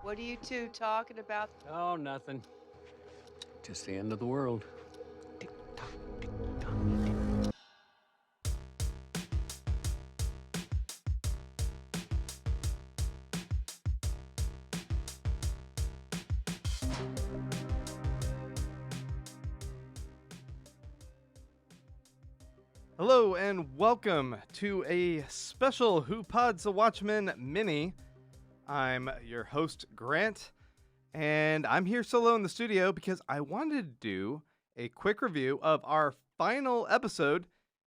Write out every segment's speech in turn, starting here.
What are you two talking about? Oh, nothing. Just the end of the world. Hello and welcome to a special Who Pods the Watchmen mini. I'm your host, Grant, and I'm here solo in the studio because I wanted to do a quick review of our final episode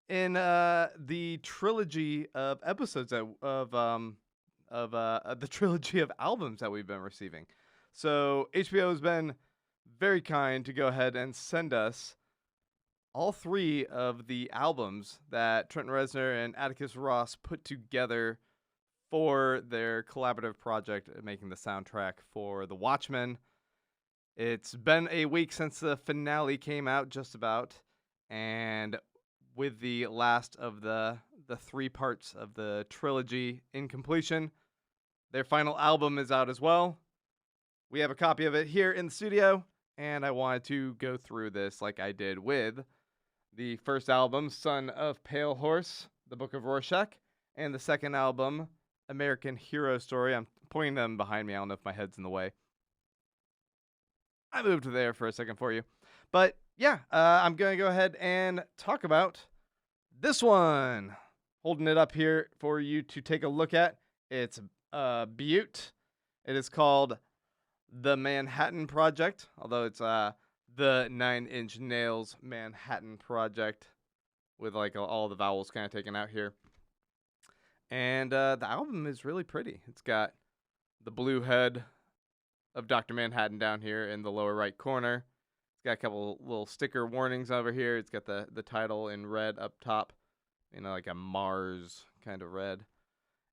in the trilogy of episodes of the trilogy of albums that we've been receiving. So HBO has been very kind to go ahead and send us all three of the albums that Trent Reznor and Atticus Ross put together for their collaborative project making the soundtrack for The Watchmen. It's been a week since the finale came out, just about, and with the last of the three parts of the trilogy in completion, their final album is out as well. We have a copy of it here in the studio, and I wanted to go through this like I did with the first album, Son of Pale Horse, The Book of Rorschach, and the second album, American Hero Story. I'm pointing them behind me. I don't know if my head's in the way. I moved there for a second for you. But yeah, I'm going to go ahead and talk about this one. Holding it up here for you to take a look at. It's Butte. It is called The Manhattan Project, although it's the 9-Inch-Nails Manhattan Project with like all the vowels kind of taken out here. And the album is really pretty. It's got the blue head of Dr. Manhattan down here in the lower right corner. It's got a couple little sticker warnings over here. It's got the title in red up top, like a Mars kind of red.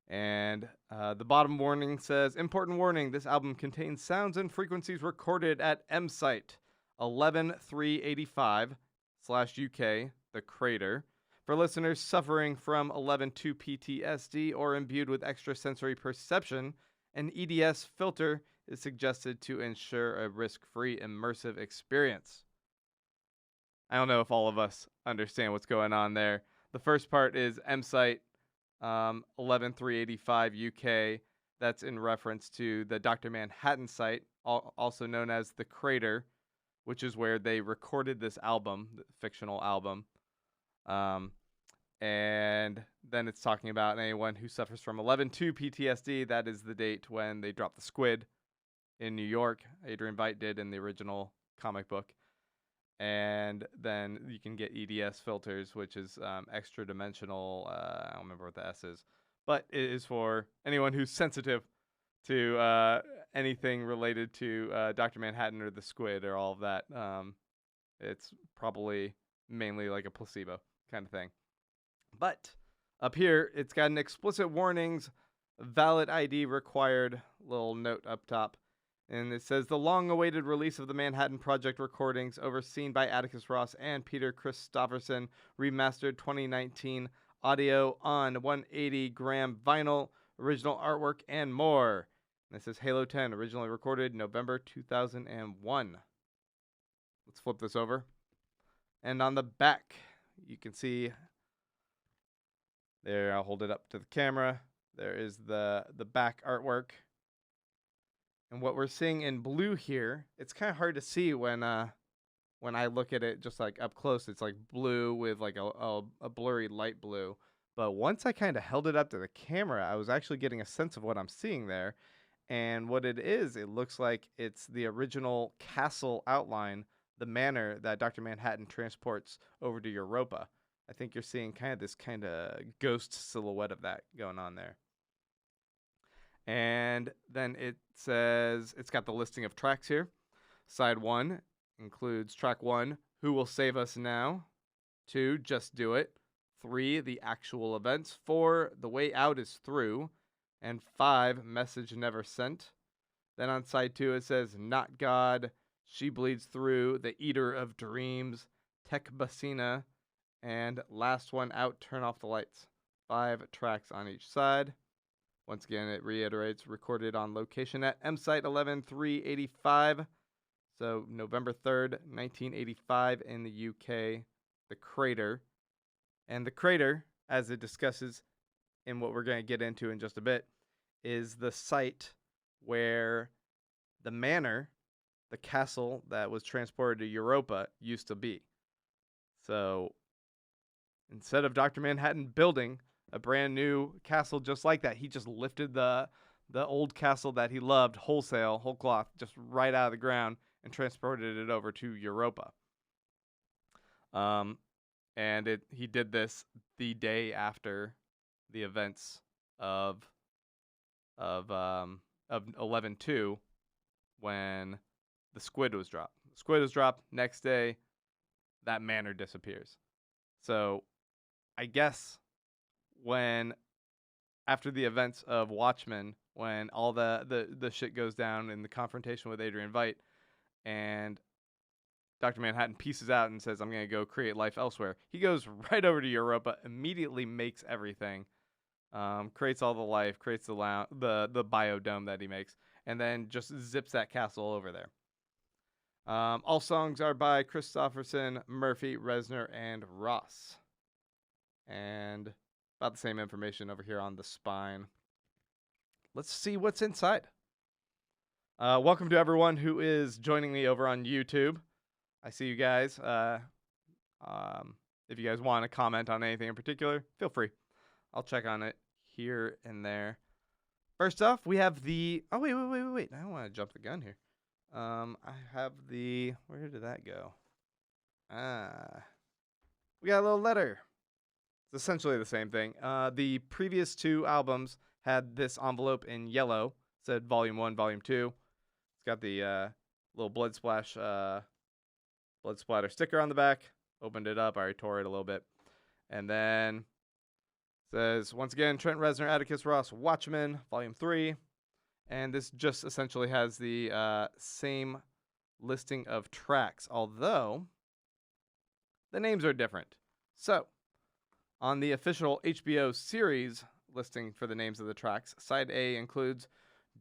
And the bottom warning says, important warning, this album contains sounds and frequencies recorded at M-Site 11385/UK, the crater. For listeners suffering from 11.2 PTSD or imbued with extrasensory perception, an EDS filter is suggested to ensure a risk-free immersive experience. I don't know if all of us understand what's going on there. The first part is M-Site 11385 UK. That's in reference to the Dr. Manhattan site, also known as the Crater, which is where they recorded this album, the fictional album. And then it's talking about anyone who suffers from 11.2 PTSD. That is the date when they dropped the squid in New York. Adrian Veidt did in the original comic book. And then you can get EDS filters, which is extra dimensional. I don't remember what the S is, but it is for anyone who's sensitive to anything related to Dr. Manhattan or the squid or all of that. It's probably mainly like a placebo kind of thing. But up here, it's got an explicit warnings, valid ID required little note up top. And it says the long-awaited release of the Manhattan Project recordings, overseen by Atticus Ross and Peter Christopherson, remastered 2019 audio on 180-gram vinyl, original artwork, and more. And this is Halo 10, originally recorded November 2001. Let's flip this over. And on the back, you can see there. I'll hold it up to the camera. There is the back artwork. And what we're seeing in blue here, it's kind of hard to see when I look at it just like up close. It's like blue with like a blurry light blue. But once I kind of held it up to the camera, I was actually getting a sense of what I'm seeing there. And what it is, it looks like it's the original castle outline, the manor that Dr. Manhattan transports over to Europa. I think you're seeing kind of this kind of ghost silhouette of that going on there. And then it says, it's got the listing of tracks here. Side 1 includes track 1, Who Will Save Us Now? 2, Just Do It. 3, The Actual Events. 4, The Way Out Is Through. And 5, Message Never Sent. Then on side 2 it says, Not God, She Bleeds Through, The Eater of Dreams, Tech Basina, and last one out, Turn Off the Lights. 5 tracks on each side. Once again, it reiterates, recorded on location at M Site 11385. So November 3rd, 1985 in the UK, the crater. And the crater, as it discusses in what we're going to get into in just a bit, is the site where the manor, the castle that was transported to Europa, used to be. So instead of Dr. Manhattan building a brand new castle just like that, he just lifted the old castle that he loved wholesale, whole cloth, just right out of the ground and transported it over to Europa. And he did this the day after the events of 11/2, when the squid was dropped. The squid was dropped. Next day, that manor disappears. So I guess after the events of Watchmen, when all the shit goes down in the confrontation with Adrian Veidt, and Dr. Manhattan pieces out and says, I'm going to go create life elsewhere, he goes right over to Europa, immediately makes everything, creates all the life, creates the biodome that he makes, and then just zips that castle over there. All songs are by Christopherson, Murphy, Reznor, and Ross. And about the same information over here on the spine. Let's see what's inside. Welcome to everyone who is joining me over on YouTube. I see you guys. If you guys want to comment on anything in particular, feel free. I'll check on it here and there. First off, we have the... Oh, wait. I don't want to jump the gun here. I have the... Where did that go? We got a little letter. It's essentially the same thing. The previous two albums had this envelope in yellow. It said Volume 1, Volume 2. It's got the little blood splatter sticker on the back. Opened it up. I already tore it a little bit. And then says, once again, Trent Reznor, Atticus Ross, Watchmen, Volume 3. And this just essentially has the same listing of tracks, although the names are different. So, on the official HBO series listing for the names of the tracks, Side A includes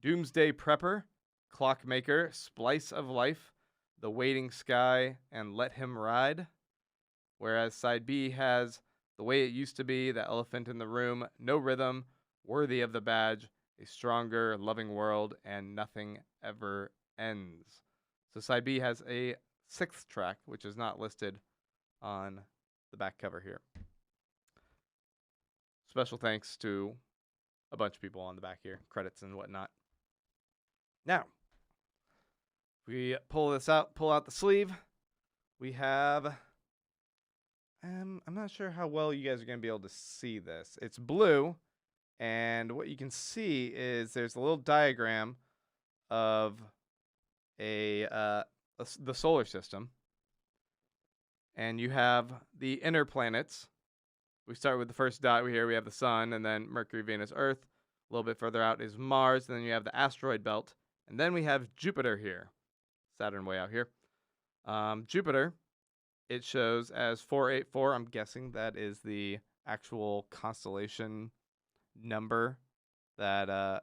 Doomsday Prepper, Clockmaker, Splice of Life, The Waiting Sky, and Let Him Ride. Whereas Side B has The Way It Used to Be, The Elephant in the Room, No Rhythm, Worthy of the Badge, A Stronger, Loving World, and Nothing Ever Ends. So Side B has a 6th track, which is not listed on the back cover here. Special thanks to a bunch of people on the back here, credits and whatnot. Now, we pull out the sleeve. We have, I'm not sure how well you guys are going to be able to see this. It's blue, and what you can see is there's a little diagram of the solar system. And you have the inner planets. We start with the first dot here. We have the sun, and then Mercury, Venus, Earth. A little bit further out is Mars, and then you have the asteroid belt. And then we have Jupiter here. Saturn way out here. Jupiter, it shows as 484. I'm guessing that is the actual constellation number that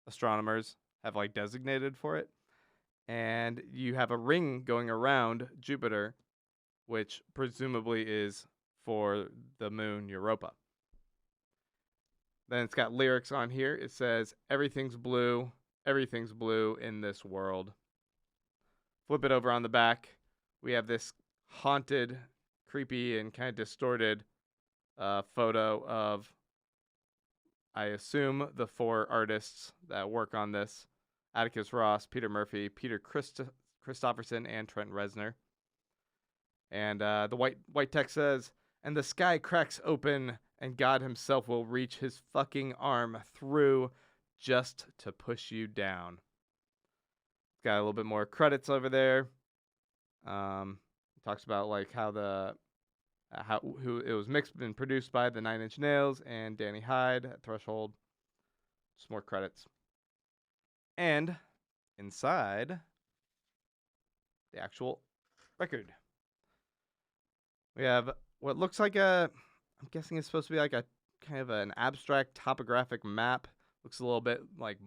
astronomers have designated for it. And you have a ring going around Jupiter, which presumably is for the moon Europa. Then it's got lyrics on here. It says, everything's blue in this world. Flip it over on the back. We have this haunted, creepy, and kind of distorted photo of, I assume, the 4 artists that work on this. Atticus Ross, Peter Murphy, Peter Christopherson, and Trent Reznor. And the white text says, and the sky cracks open, and God himself will reach his fucking arm through just to push you down. It's got a little bit more credits over there. It talks about how it was mixed and produced by the 9-Inch-Nails and Danny Hyde at Threshold. Just more credits. And inside the actual record, we have what looks like I'm guessing it's supposed to be like a kind of an abstract topographic map Looks a little bit like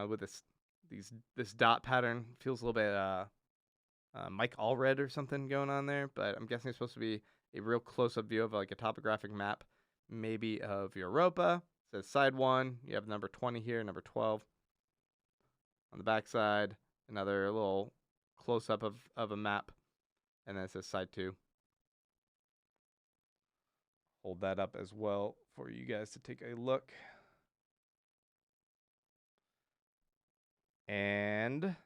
with this dot pattern. Feels a little bit Mike Allred or something going on there, but I'm guessing it's supposed to be a real close-up view of like a topographic map, maybe of Europa. It says side 1. You have number 20 here, number 12. On the back side, another little close-up of a map, and then it says side 2. Hold that up as well for you guys to take a look. And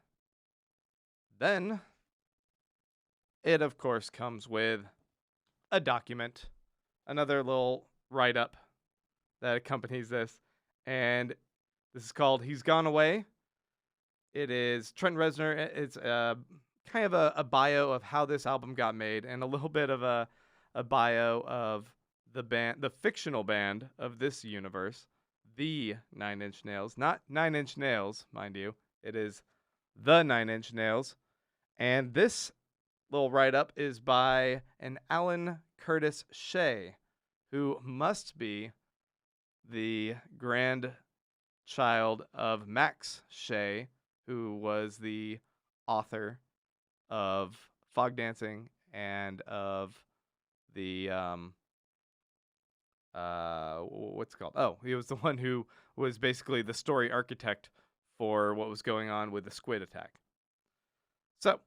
then it, of course, comes with a document, another little write-up that accompanies this. And this is called He's Gone Away. It is Trent Reznor. It's kind of a bio of how this album got made, and a little bit of a bio of the band, the fictional band of this universe, the Nine Inch Nails. Not 9 Inch Nails, mind you. It is the 9 Inch Nails. And this little write-up is by an Alan Curtis Shea, who must be the grandchild of Max Shea, who was the author of Fog Dancing and of the what's it called? Oh, he was the one who was basically the story architect for what was going on with the squid attack. So,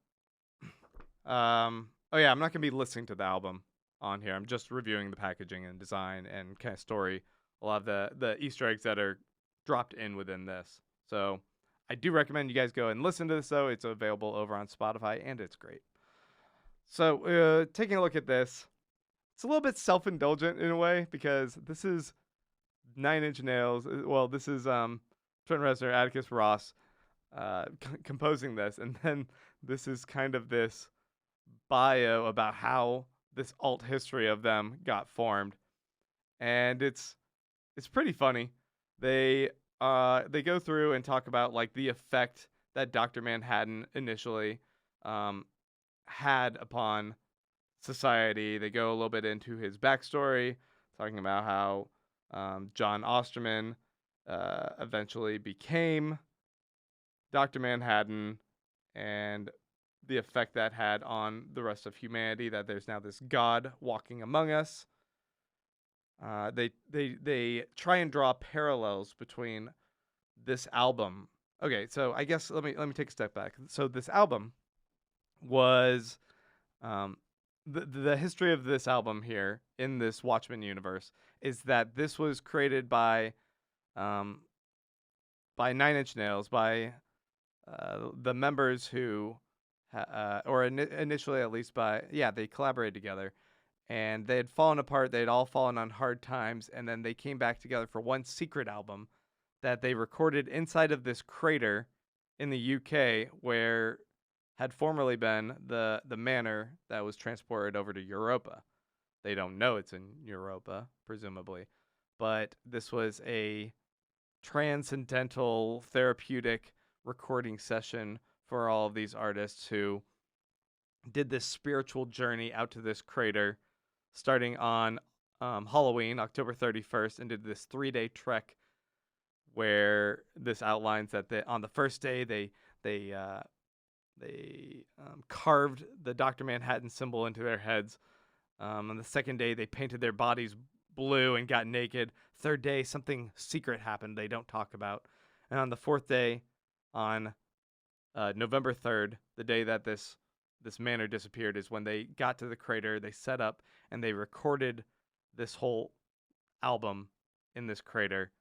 oh yeah, I'm not gonna be listening to the album on here. I'm just reviewing the packaging and design and kind of story, a lot of the Easter eggs that are dropped in within this. So I do recommend you guys go and listen to this, though. It's available over on Spotify, and it's great. So taking a look at this, it's a little bit self-indulgent in a way, because this is 9 Inch Nails. Well, this is Trent Reznor, Atticus Ross composing this, and then this is kind of this bio about how this alt history of them got formed, and it's pretty funny. They go through and talk about like the effect that Dr. Manhattan initially had upon society. They go a little bit into his backstory, talking about how John Osterman eventually became Dr. Manhattan, and the effect that had on the rest of humanity, that there's now this God walking among us. They try and draw parallels between this album. Okay, so I guess let me take a step back. So this album was the history of this album here in this Watchmen universe is that this was created by 9 Inch Nails, by the members who initially, at least, they collaborated together, and they had fallen apart. They had all fallen on hard times, and then they came back together for one secret album that they recorded inside of this crater in the UK, where had formerly been the manor that was transported over to Europa. They don't know it's in Europa, presumably, but this was a transcendental therapeutic recording session for all of these artists who did this spiritual journey out to this crater, starting on Halloween, October 31st, and did this 3-day trek, where this outlines that on the first day they carved the Dr. Manhattan symbol into their heads. On the second day, they painted their bodies blue and got naked. Third day, something secret happened they don't talk about. And on the fourth day, on November 3rd, the day that this manor disappeared, is when they got to the crater, they set up, and they recorded this whole album in this crater.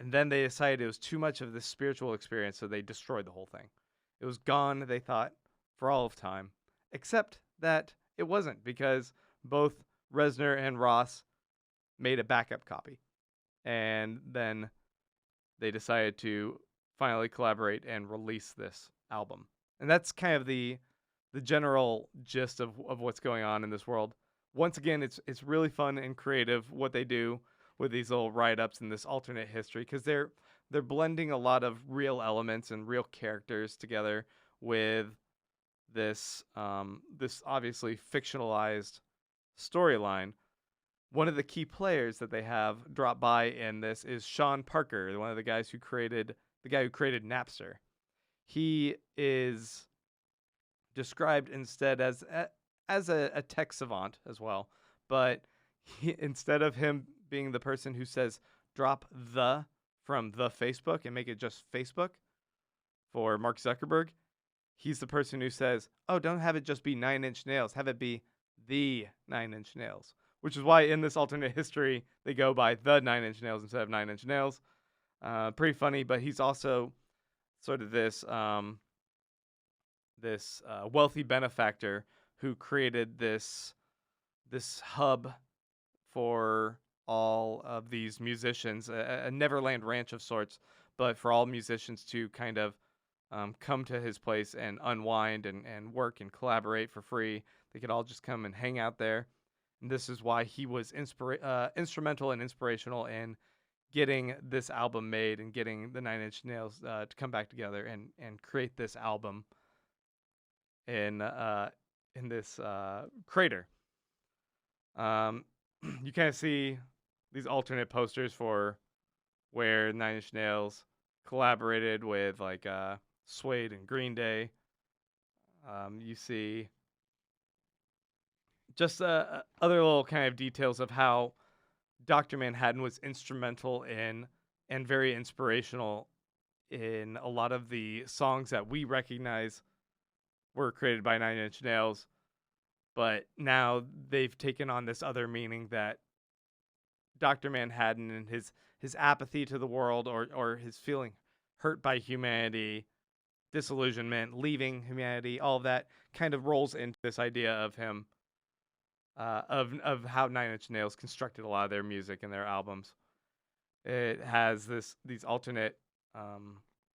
And then they decided it was too much of this spiritual experience, so they destroyed the whole thing. It was gone, they thought, for all of time. Except that it wasn't, because both Reznor and Ross made a backup copy. And then they decided to finally collaborate and release this album. And that's kind of the general gist of what's going on in this world. Once again, it's really fun and creative what they do with these little write-ups and this alternate history, because they're blending a lot of real elements and real characters together with this this obviously fictionalized storyline. one of the key players that they have drop by in this is Sean Parker, one of the guys who created Napster. He is described instead as a tech savant as well, but instead of him being the person who says drop the from the Facebook and make it just Facebook for Mark Zuckerberg, he's the person who says, oh, don't have it just be 9 Inch Nails, have it be the 9 Inch Nails, which is why in this alternate history they go by the 9 Inch Nails instead of 9 Inch Nails. Pretty funny, but he's also sort of this wealthy benefactor who created this hub for all of these musicians, a Neverland Ranch of sorts, but for all musicians to kind of come to his place and unwind and work and collaborate for free. They could all just come and hang out there. And this is why he was instrumental and inspirational in getting this album made and getting the 9 Inch Nails to come back together and create this album in this crater. You kind of see these alternate posters for where 9 Inch Nails collaborated with like Suede and Green Day. You see just other little kind of details of how Dr. Manhattan was instrumental in and very inspirational in a lot of the songs that we recognize were created by 9 Inch Nails, but now they've taken on this other meaning that Dr. Manhattan and his apathy to the world or his feeling hurt by humanity, disillusionment, leaving humanity, all of that kind of rolls into this idea of him, of how 9 Inch Nails constructed a lot of their music and their albums. It has these alternate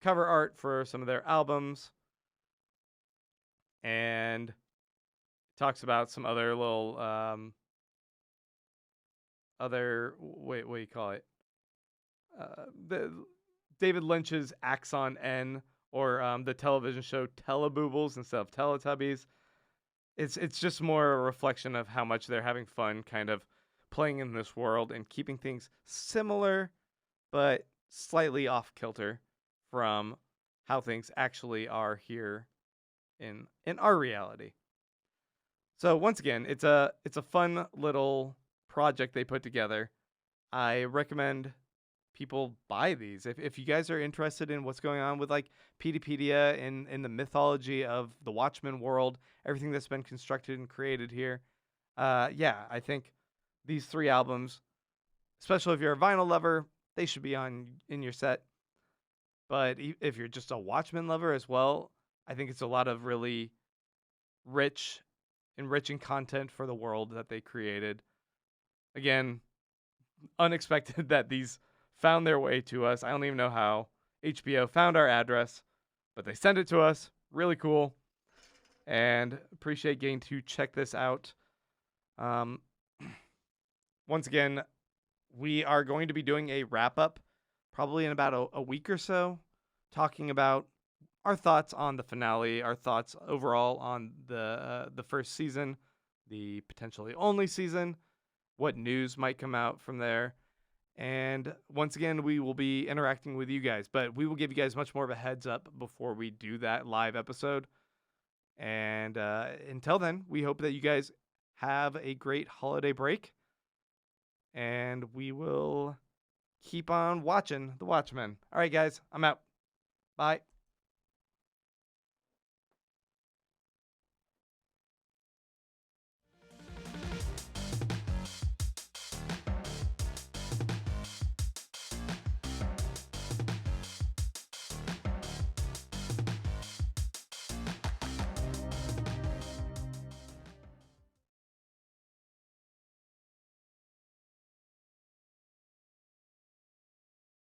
cover art for some of their albums, and talks about some other little what do you call it? The David Lynch's Axon N, or the television show Teleboobles instead of Teletubbies. It's just more a reflection of how much they're having fun kind of playing in this world and keeping things similar but slightly off kilter from how things actually are here in our reality. So once again, it's a fun little project they put together. I recommend people buy these. If you guys are interested in what's going on with like Peteypedia in the mythology of the Watchmen world, everything that's been constructed and created here, I think these 3 albums, especially if you're a vinyl lover, they should be in your set. But if you're just a Watchmen lover as well, I think it's a lot of really rich, enriching content for the world that they created. Again, unexpected that these found their way to us. I don't even know how HBO found our address, but they sent it to us. Really cool. And appreciate getting to check this out. Once again, we are going to be doing a wrap-up probably in about a week or so, talking about our thoughts on the finale, our thoughts overall on the first season, the potentially only season, what news might come out from there. And once again, we will be interacting with you guys, but we will give you guys much more of a heads up before we do that live episode. And until then, we hope that you guys have a great holiday break, and we will keep on watching The Watchmen. All right, guys, I'm out. Bye.